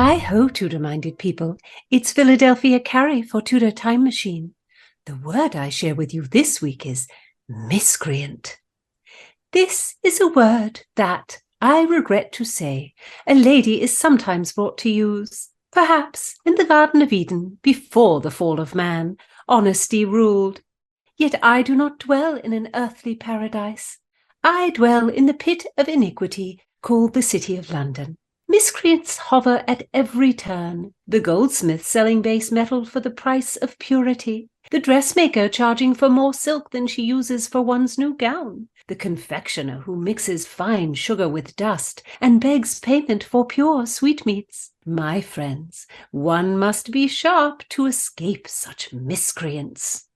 Hi-ho, Tudor-minded people. It's Philadelphia Carey for Tudor Time Machine. The word I share with you this week is miscreant. This is a word that, I regret to say, a lady is sometimes brought to use. Perhaps in the Garden of Eden, before the fall of man, honesty ruled. Yet I do not dwell in an earthly paradise. I dwell in the pit of iniquity called the City of London. Miscreants hover at every turn, the goldsmith selling base metal for the price of purity, the dressmaker charging for more silk than she uses for one's new gown, the confectioner who mixes fine sugar with dust and begs payment for pure sweetmeats. My friends, one must be sharp to escape such miscreants.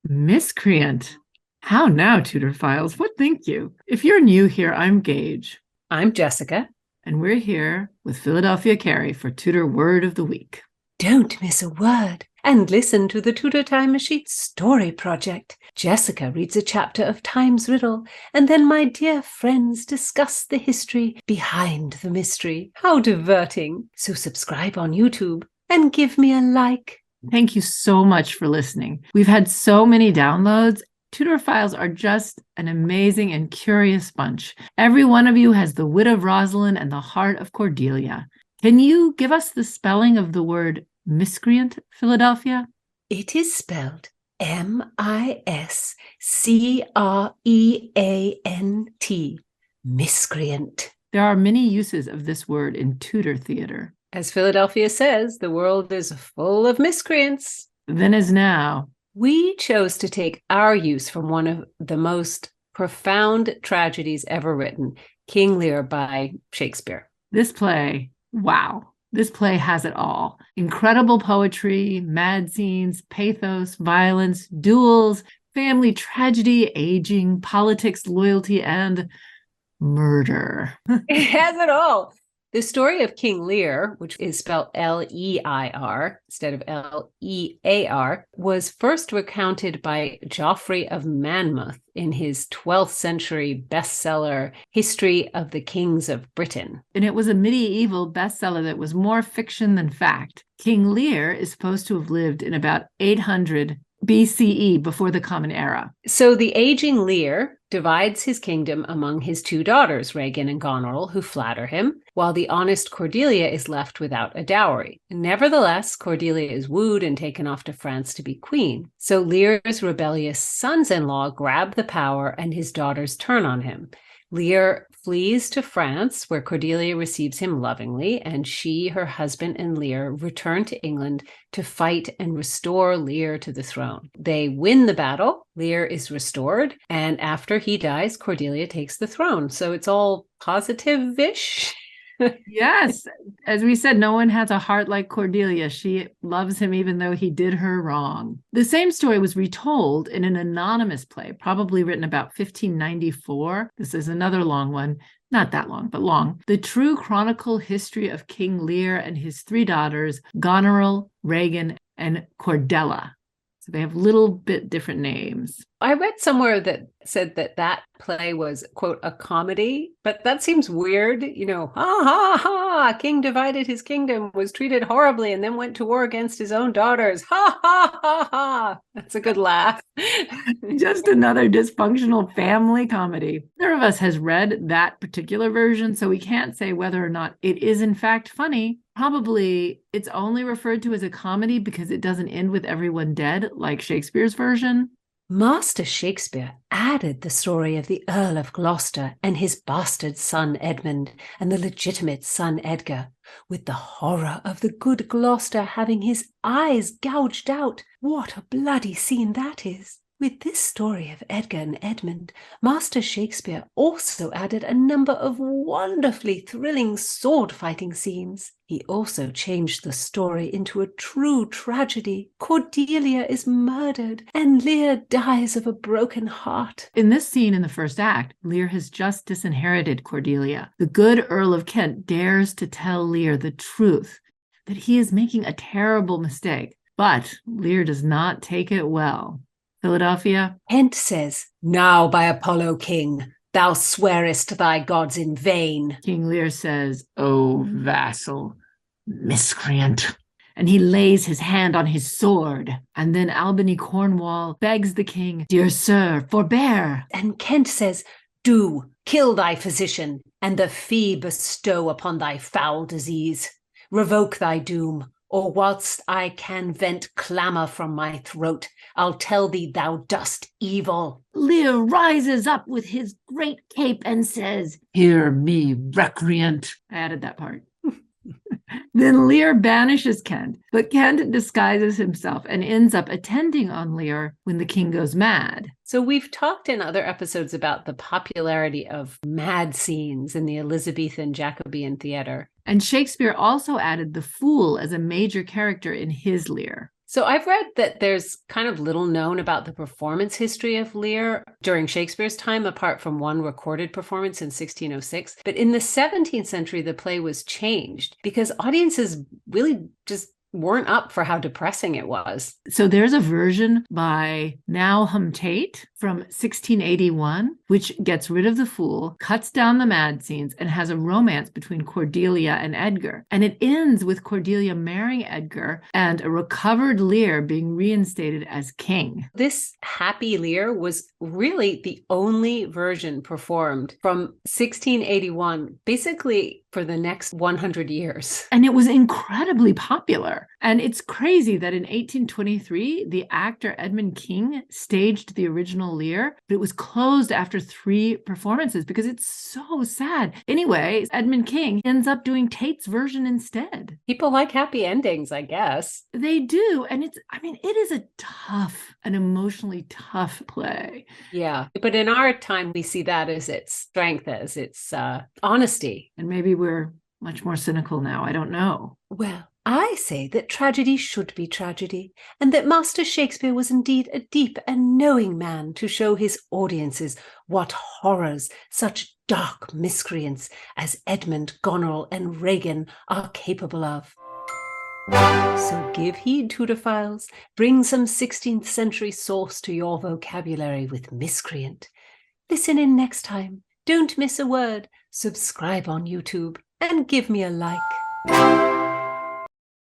Miscreant. How now, Tudor Files? What think you? If you're new here, I'm Gage. I'm Jessica. And we're here with Philadelphia Carey for Tudor Word of the Week. Don't miss a word and listen to the Tudor Time Machine Story Project. Jessica reads a chapter of Time's Riddle, and then my dear friends discuss the history behind the mystery. How diverting! So subscribe on YouTube and give me a like. Thank you so much for listening. We've had so many downloads. Tudor Files are just an amazing and curious bunch. Every one of you has the wit of Rosalind and the heart of Cordelia. Can you give us the spelling of the word miscreant, Philadelphia? It is spelled miscreant, miscreant. There are many uses of this word in Tudor theater. As Philadelphia says, the world is full of miscreants. Then as now. We chose to take our use from one of the most profound tragedies ever written, King Lear by Shakespeare. This play, wow. This play has it all. Incredible poetry, mad scenes, pathos, violence, duels, family tragedy, aging, politics, loyalty, and murder. It has it all. The story of King Lear, which is spelled L-E-I-R instead of L-E-A-R, was first recounted by Geoffrey of Monmouth in his 12th century bestseller, History of the Kings of Britain. And it was a medieval bestseller that was more fiction than fact. King Lear is supposed to have lived in about 800 BCE, before the Common Era. So the aging Lear divides his kingdom among his two daughters, Regan and Goneril, who flatter him, while the honest Cordelia is left without a dowry. Nevertheless, Cordelia is wooed and taken off to France to be queen. So Lear's rebellious sons-in-law grab the power and his daughters turn on him. Lear flees to France, where Cordelia receives him lovingly, and she, her husband, and Lear return to England to fight and restore Lear to the throne. They win the battle, Lear is restored, and after he dies, Cordelia takes the throne. So it's all positive-ish. Yes, as we said, no one has a heart like Cordelia. She loves him even though he did her wrong. The same story was retold in an anonymous play, probably written about 1594. This is another long one, not that long, but long. The true chronicle history of King Lear and his three daughters, Goneril, Regan, and Cordelia. So they have little bit different names. I read somewhere that said that play was, quote, a comedy, but that seems weird. You know, ha, ha, ha, king divided his kingdom, was treated horribly, and then went to war against his own daughters. Ha, ha, ha, ha. That's a good laugh. Just another dysfunctional family comedy. Neither of us has read that particular version, so we can't say whether or not it is in fact funny. Probably it's only referred to as a comedy because it doesn't end with everyone dead like Shakespeare's version. Master Shakespeare added the story of the Earl of Gloucester and his bastard son Edmund and the legitimate son Edgar, with the horror of the good Gloucester having his eyes gouged out. What a bloody scene that is! With this story of Edgar and Edmund, Master Shakespeare also added a number of wonderfully thrilling sword-fighting scenes. He also changed the story into a true tragedy. Cordelia is murdered, and Lear dies of a broken heart. In this scene in the first act, Lear has just disinherited Cordelia. The good Earl of Kent dares to tell Lear the truth, that he is making a terrible mistake. But Lear does not take it well. Philadelphia? Kent says, "Now by Apollo, king, thou swearest thy gods in vain." King Lear says, "O vassal, miscreant. And he lays his hand on his sword. And then Albany Cornwall begs the king, dear sir, forbear. And Kent says, do kill thy physician, and the fee bestow upon thy foul disease. Revoke thy doom, or whilst I can vent clamour from my throat, I'll tell thee thou dost evil. Lear rises up with his great cape and says, hear me, recreant. I added that part. Then Lear banishes Kent, but Kent disguises himself and ends up attending on Lear when the king goes mad. So we've talked in other episodes about the popularity of mad scenes in the Elizabethan Jacobean theatre. And Shakespeare also added the fool as a major character in his Lear. So I've read that there's kind of little known about the performance history of Lear during Shakespeare's time, apart from one recorded performance in 1606. But in the 17th century, the play was changed because audiences really just weren't up for how depressing it was. So there's a version by Nahum Tate from 1681, which gets rid of the fool, cuts down the mad scenes, and has a romance between Cordelia and Edgar. And it ends with Cordelia marrying Edgar and a recovered Lear being reinstated as king. This happy Lear was really the only version performed from 1681, basically for the next 100 years. And it was incredibly popular. And it's crazy that in 1823, the actor Edmund King staged the original Lear, but it was closed after 3 performances because it's so sad. Anyway, Edmund King ends up doing Tate's version instead. People like happy endings, I guess. They do. And it is a tough, an emotionally tough play. Yeah. But in our time, we see that as its strength, as its honesty. And maybe we're much more cynical now. I don't know. Well, I say that tragedy should be tragedy, and that Master Shakespeare was indeed a deep and knowing man to show his audiences what horrors such dark miscreants as Edmund, Goneril, and Regan are capable of. So give heed, Tudorphiles. Bring some 16th century sauce to your vocabulary with miscreant. Listen in next time. Don't miss a word. Subscribe on YouTube and give me a like.